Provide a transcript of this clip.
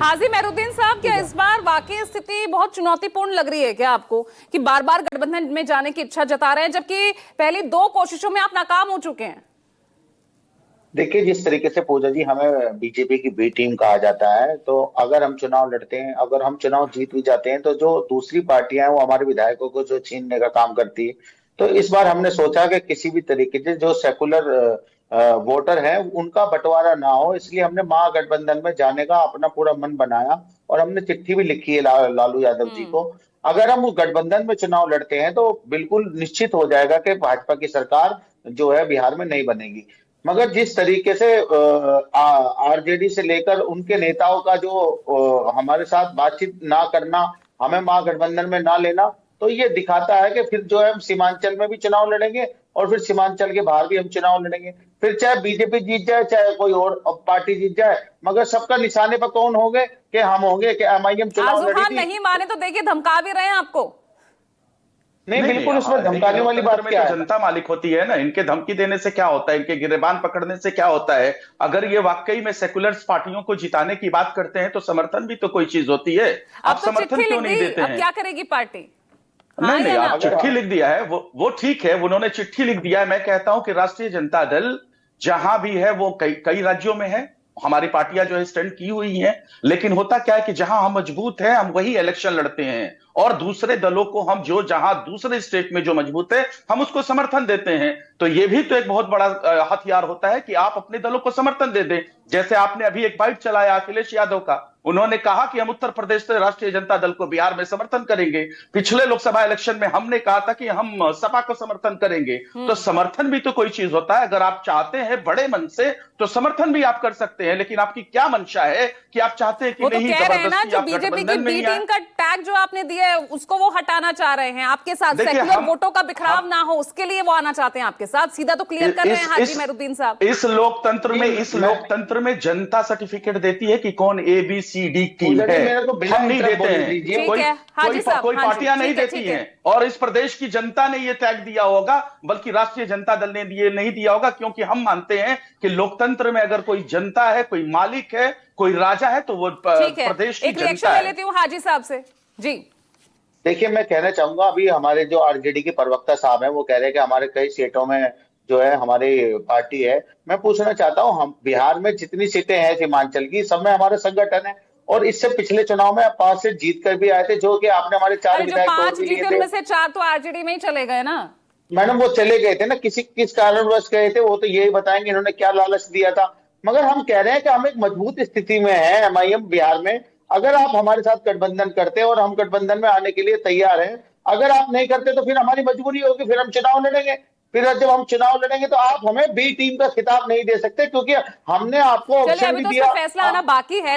हाजी मेहरुद्दीन साहब, क्या इस बार वाकई स्थिति बहुत चुनौतीपूर्ण लग रही है क्या आपको कि बार बार गठबंधन में जाने की इच्छा जता रहे हैं, जबकि पहली दो कोशिशों में आप नाकाम हो चुके हैं? देखिए, जिस तरीके से पूजा जी हमें बीजेपी की बी टीम कहा जाता है, तो अगर हम चुनाव लड़ते हैं, अगर हम चुनाव जीत भी जाते हैं, तो जो दूसरी पार्टियां हैं वो हमारे विधायकों को जो छीनने का काम करती है। तो इस बार हमने सोचा कि किसी भी तरीके से जो सेकुलर वोटर है उनका बंटवारा ना हो, इसलिए हमने महागठबंधन में जाने का अपना पूरा मन बनाया और हमने चिट्ठी भी लिखी है लालू यादव जी को। अगर हम उस गठबंधन में चुनाव लड़ते हैं तो बिल्कुल निश्चित हो जाएगा कि भाजपा की सरकार जो है बिहार में नहीं बनेगी। मगर जिस तरीके से आरजेडी से लेकर उनके नेताओं का जो हमारे साथ बातचीत ना करना, हमें महागठबंधन में ना लेना, तो ये दिखाता है कि फिर जो है हम सीमांचल में भी चुनाव लड़ेंगे और फिर सीमांचल के बाहर भी हम चुनाव लड़ेंगे। फिर चाहे बीजेपी जीत जाए, चाहे कोई और पार्टी जीत जाए, मगर सबका निशाने पर कौन होंगे? कि हम होंगे, कि एमआईएम चुनाव आजम लड़ी खान थी। नहीं माने तो देखिए धमका भी रहे हैं आपको। नहीं, बिल्कुल उसमें धमकाने वाली बात क्या है? जनता मालिक होती है ना, इनके धमकी देने से क्या होता है, इनके गिरेबान पकड़ने से क्या होता है। अगर ये वाकई में सेकुलर पार्टियों को जिताने की बात करते हैं तो समर्थन भी तो कोई चीज होती है। आप तो समर्थन चिट्ठी क्यों लिख नहीं दी, देते अब हैं? क्या करेगी पार्टी? नहीं नहीं, या आप चिट्ठी लिख दिया है, वो ठीक है, उन्होंने चिट्ठी लिख दिया है। मैं कहता हूं कि राष्ट्रीय जनता दल जहां भी है वो कई कई राज्यों में है, हमारी पार्टियां जो है स्टैंड की हुई हैं। लेकिन होता क्या है कि जहां हम मजबूत हैं हम वही इलेक्शन लड़ते हैं, और दूसरे दलों को हम जो जहां दूसरे स्टेट में जो मजबूत है हम उसको समर्थन देते हैं। तो ये भी तो एक बहुत बड़ा हथियार होता है कि आप अपने दलों को समर्थन दे दें। जैसे आपने अभी एक बाइट चलाया अखिलेश यादव का, उन्होंने कहा कि हम उत्तर प्रदेश से राष्ट्रीय जनता दल को बिहार में समर्थन करेंगे। पिछले लोकसभा इलेक्शन में हमने कहा था कि हम सपा को समर्थन करेंगे। तो समर्थन भी तो कोई चीज होता है। अगर आप चाहते हैं बड़े मन से तो समर्थन भी आप कर सकते हैं, लेकिन आपकी क्या मंशा है कि आप चाहते हैं कि वो तो नहीं कह रहे हैं ना, जबरदस्ती जो आप बीजेपी की गठबंधन में बी ही आए। टीम का टैग जो आपने दिया है उसको वो हटाना चाह रहे हैं आपके साथ। देखिए, सेकुलर वोटों का बिखराव ना हो उसके लिए वो आना चाहते हैं आपके साथ। सीधा तो क्लियर कर रहे हैं हाजी मेहरुद्दीन साहब। इस लोकतंत्र में जनता सर्टिफिकेट देती है कि कौन ABCD की है, मेरे को बिना हम नहीं इंटरप्ट देते बोलने हैं। दीजिए। ठीक है हाजी साहब, कोई हाँ जी, पार्टियां नहीं ठीक है, देती ठीक है। हैं, और इस प्रदेश की जनता ने ये टैग दिया होगा, बल्कि राष्ट्रीय जनता दल ने नहीं दिया होगा। क्योंकि हम मानते हैं कि लोकतंत्र में अगर कोई जनता है, कोई मालिक है, कोई राजा है, तो वो प्रदेश की एक जनता रिएक्शन ले है। लेती हूँ हाजी साहब से जी। देखिए, मैं कहना चाहूंगा, अभी हमारे जो आरजेडी के प्रवक्ता साहब हैं वो कह रहे हैं कि हमारे कई सीटों में जो है हमारी पार्टी है। मैं पूछना चाहता हूं, हम बिहार में जितनी सीटें हैं सीमांचल की, सब में हमारा संगठन है। और इससे पिछले चुनाव में 5 सीट जीत कर भी आए थे, जो कि आपने हमारे 4 अरे जो विधायक तोड़ 5 भी लिए जीते थे। उनमें से 4 तो आरजेडी में ही चले गए ना। मैडम, वो चले गए थे ना, किस कारणवश गए थे वो तो यही बताएंगे इन्होंने क्या लालच दिया था। मगर हम कह रहे हैं कि हम एक मजबूत स्थिति में है, एमआईएम बिहार में। अगर आप हमारे साथ गठबंधन करते हैं और हम गठबंधन में आने के लिए तैयार हैं, अगर आप नहीं करते तो फिर हमारी मजबूरी होगी, फिर हम चुनाव लड़ेंगे। फिर जब हम चुनाव लड़ेंगे तो आप हमें बी टीम का खिताब नहीं दे सकते, क्योंकि हमने आपको चलिए ऑप्शन अभी भी तो दिया। उसका फैसला आना बाकी है।